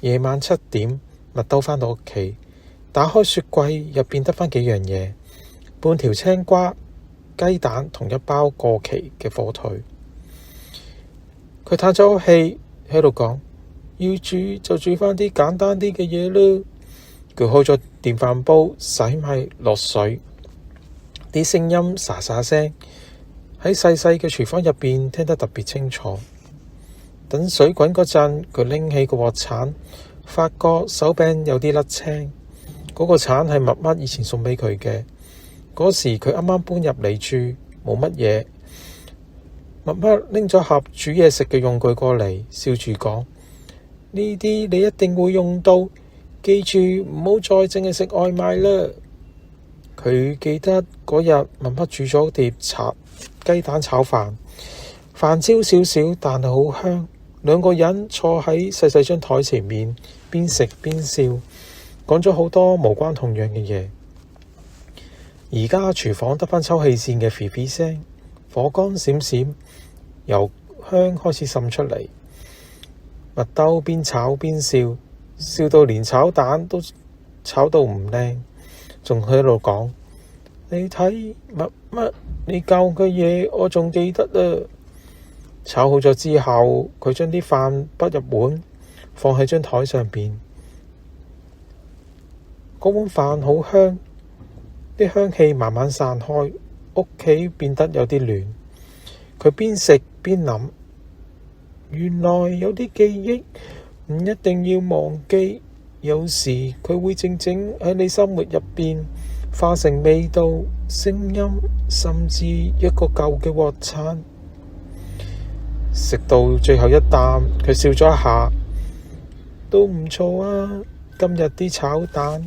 夜晚7點，麥兜返到屋企，打開雪櫃，入邊得返幾樣嘢，半條青瓜、雞蛋同一包過期嘅火腿。佢嘆咗口氣喺度講：要煮就煮返啲簡單啲嘅嘢啦。佢開咗電飯煲，洗米落水，啲聲音沙沙聲喺細細嘅廚房入邊聽得特別清楚。等水滾嗰陣，佢拎起個鑊鏟，發覺手柄有啲甩青。嗰個鏟係麥麥以前送俾佢嘅，嗰時佢啱啱搬入嚟住，冇乜嘢。麥麥拎咗盒煮嘢食嘅用具過嚟，笑住講：呢啲你一定會用到，記住唔好再淨係食外賣啦。佢記得嗰日麥麥煮咗碟雞蛋炒飯，飯焦少少，但係好香。兩個人坐喺細細張台前面，邊食邊笑，講咗好多無關痛癢嘅嘢。而家廚房得返抽氣扇嘅嗶嗶聲，火光閃閃，油香開始滲出嚟。麥兜邊炒邊笑，笑到連炒蛋都炒到唔靚，仲喺度講：你睇麥麥，你教嘅嘢我仲記得啊！炒好咗之後，佢將啲飯潷入碗，放喺張台上邊。嗰碗飯好香，啲香氣慢慢散開，屋企變得有啲暖。佢邊食邊諗：原來有啲記憶唔一定要忘記，有時佢會靜靜喺你生活入邊化成味道、聲音，甚至一個舊嘅鍋鏟。食到最後一啖，佢笑咗一下，都唔錯啊！今日啲炒蛋。